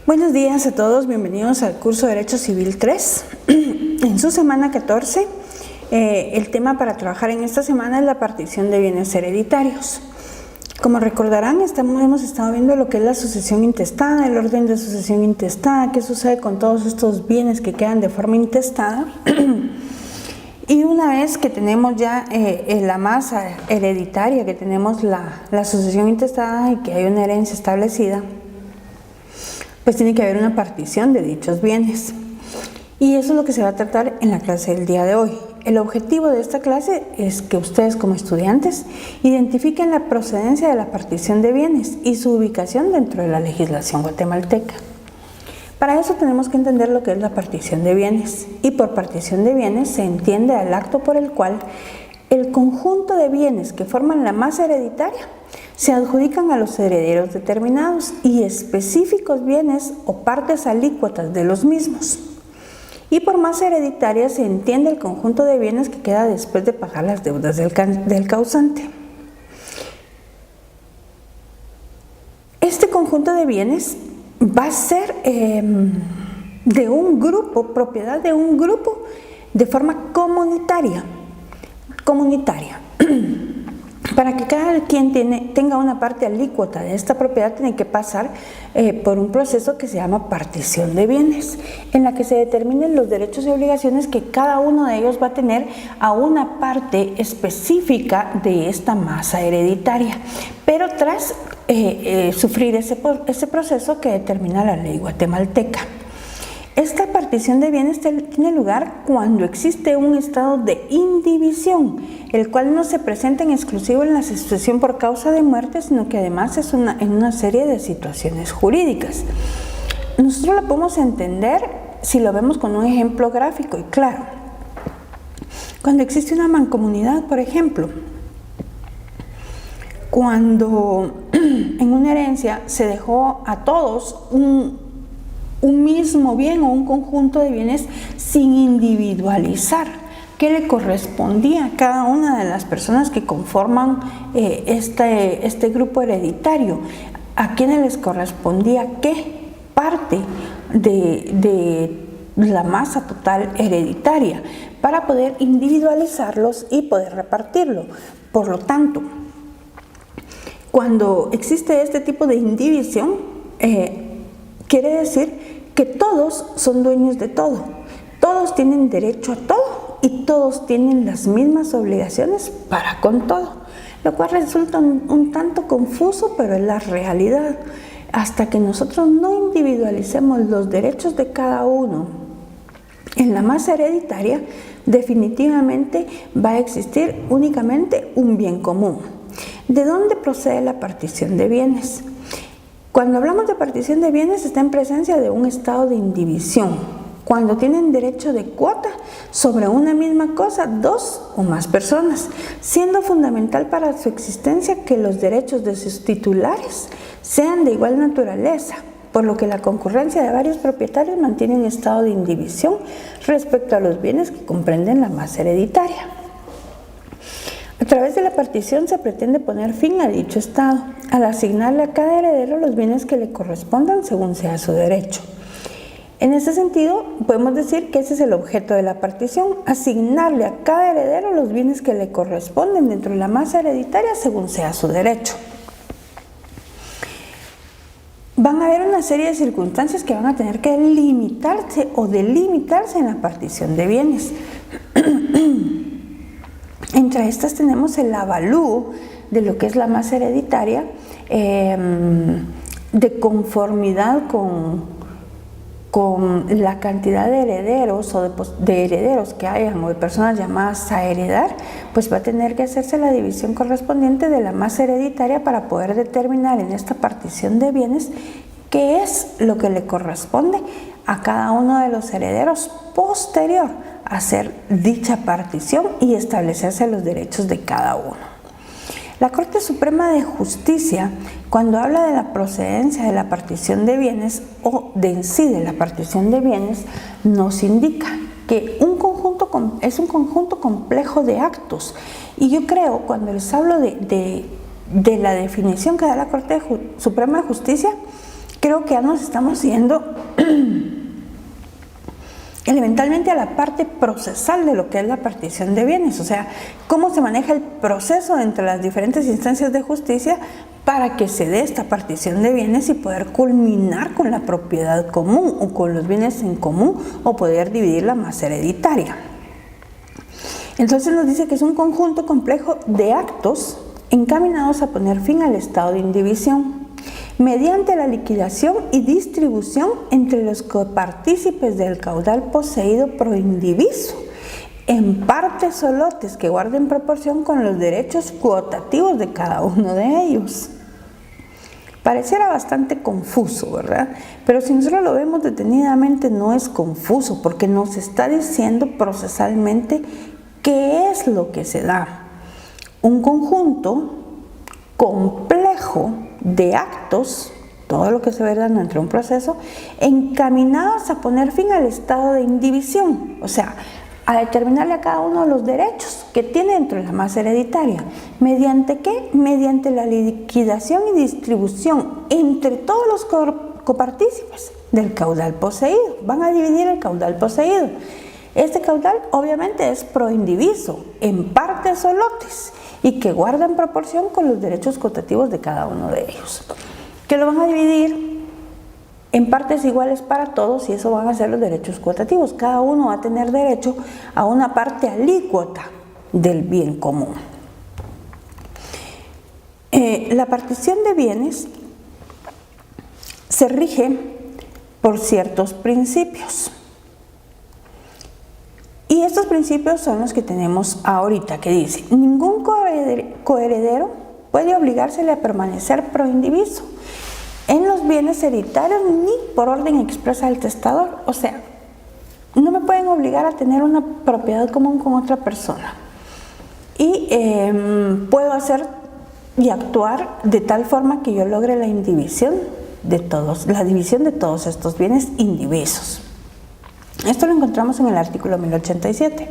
Buenos días a todos, bienvenidos al curso Derecho Civil 3. En su semana 14, el tema para trabajar en esta semana es la partición de bienes hereditarios. Como recordarán, hemos estado viendo lo que es la sucesión intestada, el orden de sucesión intestada, qué sucede con todos estos bienes que quedan de forma intestada. Y una vez que tenemos ya la masa hereditaria, que tenemos la sucesión intestada y que hay una herencia establecida, pues tiene que haber una partición de dichos bienes. Y eso es lo que se va a tratar en la clase del día de hoy. El objetivo de esta clase es que ustedes como estudiantes identifiquen la procedencia de la partición de bienes y su ubicación dentro de la legislación guatemalteca. Para eso tenemos que entender lo que es la partición de bienes. Y por partición de bienes se entiende al acto por el cual el conjunto de bienes que forman la masa hereditaria se adjudican a los herederos determinados y específicos bienes o partes alícuotas de los mismos. Y por masa hereditaria se entiende el conjunto de bienes que queda después de pagar las deudas del causante. Este conjunto de bienes va a ser de un grupo, propiedad de un grupo de forma comunitaria. Para que cada quien tenga una parte alícuota de esta propiedad, tiene que pasar por un proceso que se llama partición de bienes, en la que se determinen los derechos y obligaciones que cada uno de ellos va a tener a una parte específica de esta masa hereditaria, pero tras sufrir ese proceso que determina la ley guatemalteca. Esta partición de bienes tiene lugar cuando existe un estado de indivisión, el cual no se presenta en exclusivo en la sucesión por causa de muerte, sino que además es en una serie de situaciones jurídicas. Nosotros lo podemos entender si lo vemos con un ejemplo gráfico y claro. Cuando existe una mancomunidad, por ejemplo, cuando en una herencia se dejó a todos un mismo bien o un conjunto de bienes sin individualizar qué le correspondía a cada una de las personas que conforman este grupo hereditario, a quienes les correspondía qué parte de la masa total hereditaria para poder individualizarlos y poder repartirlo. Por lo tanto, cuando existe este tipo de indivisión, quiere decir que todos son dueños de todo, todos tienen derecho a todo y todos tienen las mismas obligaciones para con todo, lo cual resulta un tanto confuso, pero es la realidad. Hasta que nosotros no individualicemos los derechos de cada uno en la masa hereditaria, definitivamente va a existir únicamente un bien común. ¿De dónde procede la partición de bienes? Cuando hablamos de partición de bienes, está en presencia de un estado de indivisión, cuando tienen derecho de cuota sobre una misma cosa dos o más personas, siendo fundamental para su existencia que los derechos de sus titulares sean de igual naturaleza, por lo que la concurrencia de varios propietarios mantiene un estado de indivisión respecto a los bienes que comprenden la masa hereditaria. A través de la partición se pretende poner fin a dicho estado, al asignarle a cada heredero los bienes que le correspondan según sea su derecho. En ese sentido, podemos decir que ese es el objeto de la partición, asignarle a cada heredero los bienes que le corresponden dentro de la masa hereditaria según sea su derecho. Van a haber una serie de circunstancias que van a tener que limitarse o delimitarse en la partición de bienes. Entre estas tenemos el avalúo de lo que es la masa hereditaria, de conformidad con la cantidad de herederos o de herederos que hayan o de personas llamadas a heredar, pues va a tener que hacerse la división correspondiente de la masa hereditaria para poder determinar en esta partición de bienes qué es lo que le corresponde a cada uno de los herederos posterior a hacer dicha partición y establecerse los derechos de cada uno. La Corte Suprema de Justicia, cuando habla de la procedencia de la partición de bienes o de en sí de la partición de bienes, nos indica que es un conjunto complejo de actos. Y yo creo, cuando les hablo de la definición que da la Corte Suprema de Justicia, creo que ya nos estamos yendo elementalmente a la parte procesal de lo que es la partición de bienes, o sea, cómo se maneja el proceso entre las diferentes instancias de justicia para que se dé esta partición de bienes y poder culminar con la propiedad común o con los bienes en común o poder dividir la masa hereditaria. Entonces nos dice que es un conjunto complejo de actos encaminados a poner fin al estado de indivisión mediante la liquidación y distribución entre los copartícipes del caudal poseído pro indiviso en partes o lotes que guarden proporción con los derechos cuotativos de cada uno de ellos. Pareciera bastante confuso, ¿verdad? Pero si nosotros lo vemos detenidamente no es confuso porque nos está diciendo procesalmente qué es lo que se da. Un conjunto complejo de actos, todo lo que se ve dando entre un proceso, encaminados a poner fin al estado de indivisión, o sea, a determinarle a cada uno los derechos que tiene dentro de la masa hereditaria. ¿Mediante qué? Mediante la liquidación y distribución entre todos los copartícipes del caudal poseído. Van a dividir el caudal poseído. Este caudal obviamente es proindiviso, en partes o lotes, y que guardan proporción con los derechos cotativos de cada uno de ellos. Que lo van a dividir en partes iguales para todos y eso van a ser los derechos cotativos. Cada uno va a tener derecho a una parte alícuota del bien común. La partición de bienes se rige por ciertos principios. Y estos principios son los que tenemos ahorita, que dice, ningún coheredero puede obligársele a permanecer proindiviso en los bienes hereditarios ni por orden expresa del testador. O sea, no me pueden obligar a tener una propiedad común con otra persona. Y puedo hacer y actuar de tal forma que yo logre la indivisión de todos, la división de todos estos bienes indivisos. Esto lo encontramos en el artículo 1087.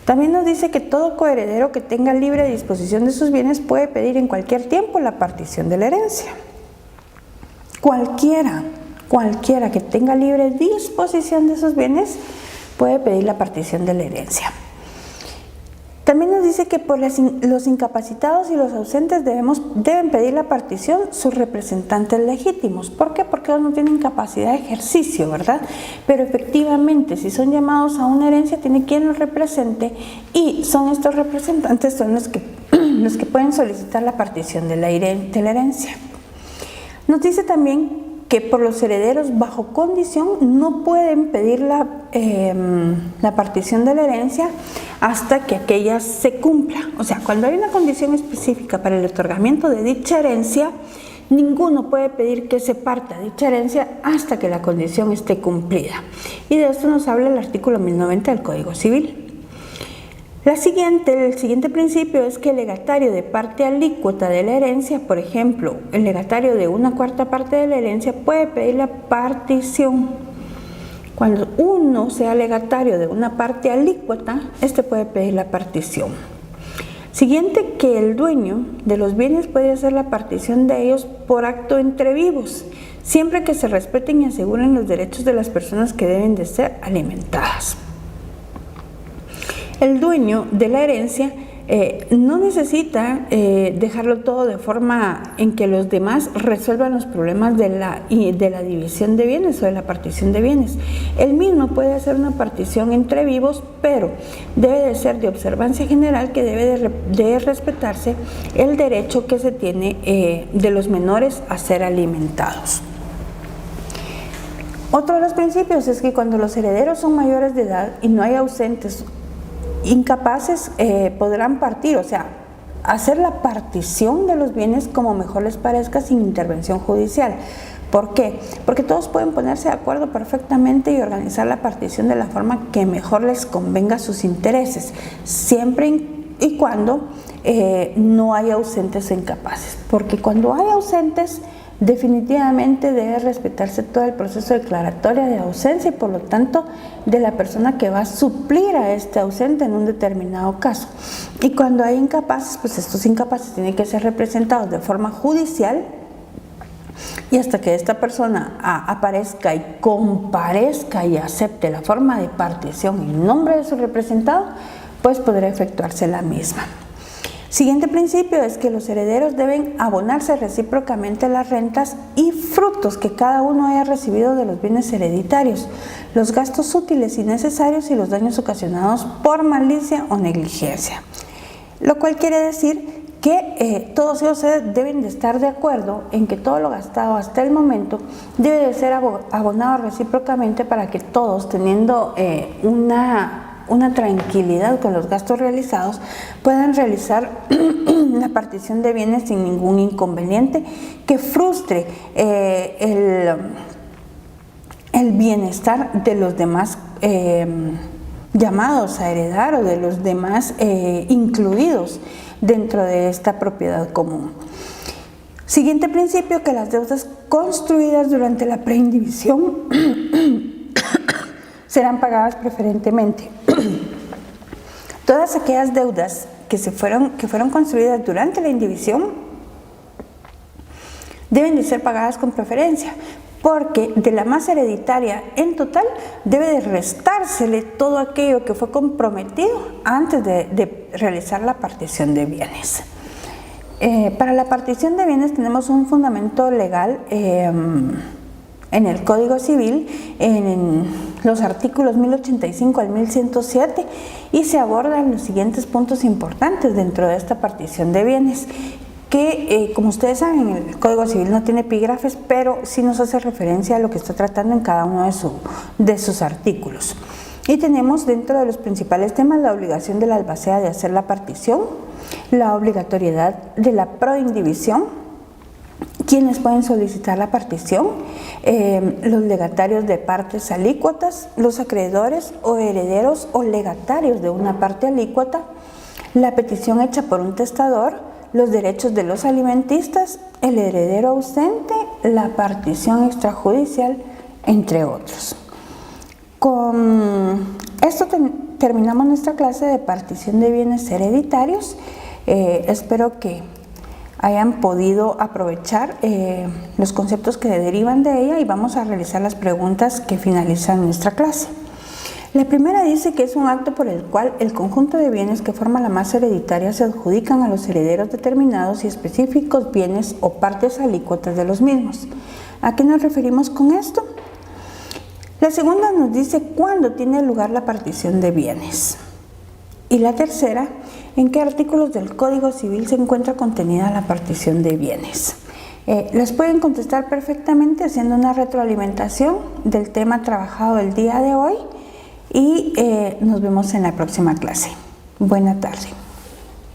También nos dice que todo coheredero que tenga libre disposición de sus bienes puede pedir en cualquier tiempo la partición de la herencia. Cualquiera que tenga libre disposición de sus bienes puede pedir la partición de la herencia. También nos dice que por los incapacitados y los ausentes deben pedir la partición sus representantes legítimos. ¿Por qué? Porque ellos no tienen capacidad de ejercicio, ¿verdad? Pero efectivamente, si son llamados a una herencia, tiene quien los represente y son estos representantes son los que pueden solicitar la partición de la herencia. Nos dice también que por los herederos bajo condición no pueden pedir la partición de la herencia hasta que aquella se cumpla. O sea, cuando hay una condición específica para el otorgamiento de dicha herencia, ninguno puede pedir que se parta dicha herencia hasta que la condición esté cumplida. Y de esto nos habla el artículo 1090 del Código Civil. El siguiente principio es que el legatario de parte alícuota de la herencia, por ejemplo, el legatario de una cuarta parte de la herencia puede pedir la partición. Cuando uno sea legatario de una parte alícuota, este puede pedir la partición. Siguiente, que el dueño de los bienes puede hacer la partición de ellos por acto entre vivos, siempre que se respeten y aseguren los derechos de las personas que deben de ser alimentadas. El dueño de la herencia no necesita dejarlo todo de forma en que los demás resuelvan los problemas de la división de bienes o de la partición de bienes. Él mismo puede hacer una partición entre vivos, pero debe de ser de observancia general que debe de respetarse el derecho que se tiene de los menores a ser alimentados. Otro de los principios es que cuando los herederos son mayores de edad y no hay ausentes incapaces, podrán partir, o sea, hacer la partición de los bienes como mejor les parezca sin intervención judicial. ¿Por qué? Porque todos pueden ponerse de acuerdo perfectamente y organizar la partición de la forma que mejor les convenga a sus intereses, siempre y cuando no haya ausentes o incapaces. Porque cuando hay ausentes, definitivamente debe respetarse todo el proceso declaratorio de ausencia y por lo tanto de la persona que va a suplir a este ausente en un determinado caso. Y cuando hay incapaces, pues estos incapaces tienen que ser representados de forma judicial Y hasta que esta persona aparezca y comparezca y acepte la forma de partición en nombre de su representado, pues podrá efectuarse la misma. Siguiente principio es que los herederos deben abonarse recíprocamente las rentas y frutos que cada uno haya recibido de los bienes hereditarios, los gastos útiles y necesarios y los daños ocasionados por malicia o negligencia. Lo cual quiere decir que todos ellos deben de estar de acuerdo en que todo lo gastado hasta el momento debe de ser abonado recíprocamente para que todos, teniendo una tranquilidad con los gastos realizados, puedan realizar la partición de bienes sin ningún inconveniente que frustre el bienestar de los demás llamados a heredar o de los demás incluidos dentro de esta propiedad común. Siguiente principio, que las deudas construidas durante la preindivisión serán pagadas preferentemente. Todas aquellas deudas que fueron construidas durante la indivisión deben de ser pagadas con preferencia, porque de la masa hereditaria en total debe de restársele todo aquello que fue comprometido antes de realizar la partición de bienes. Para la partición de bienes tenemos un fundamento legal en el Código Civil, en los artículos 1085 al 1107, y se abordan los siguientes puntos importantes dentro de esta partición de bienes, que como ustedes saben, el Código Civil no tiene epígrafes, pero sí nos hace referencia a lo que está tratando en cada uno de sus artículos. Y tenemos dentro de los principales temas la obligación del albacea de hacer la partición, la obligatoriedad de la proindivisión, quienes pueden solicitar la partición, los legatarios de partes alícuotas, los acreedores o herederos o legatarios de una parte alícuota, la petición hecha por un testador, los derechos de los alimentistas, el heredero ausente, la partición extrajudicial, entre otros. Con esto terminamos nuestra clase de partición de bienes hereditarios. Espero que hayan podido aprovechar los conceptos que derivan de ella, y vamos a realizar las preguntas que finalizan nuestra clase. La primera dice que es un acto por el cual el conjunto de bienes que forma la masa hereditaria se adjudican a los herederos determinados y específicos bienes o partes alícuotas de los mismos. ¿A qué nos referimos con esto? La segunda nos dice cuándo tiene lugar la partición de bienes. Y la tercera, ¿en qué artículos del Código Civil se encuentra contenida la partición de bienes? Las pueden contestar perfectamente haciendo una retroalimentación del tema trabajado el día de hoy, y nos vemos en la próxima clase. Buena tarde.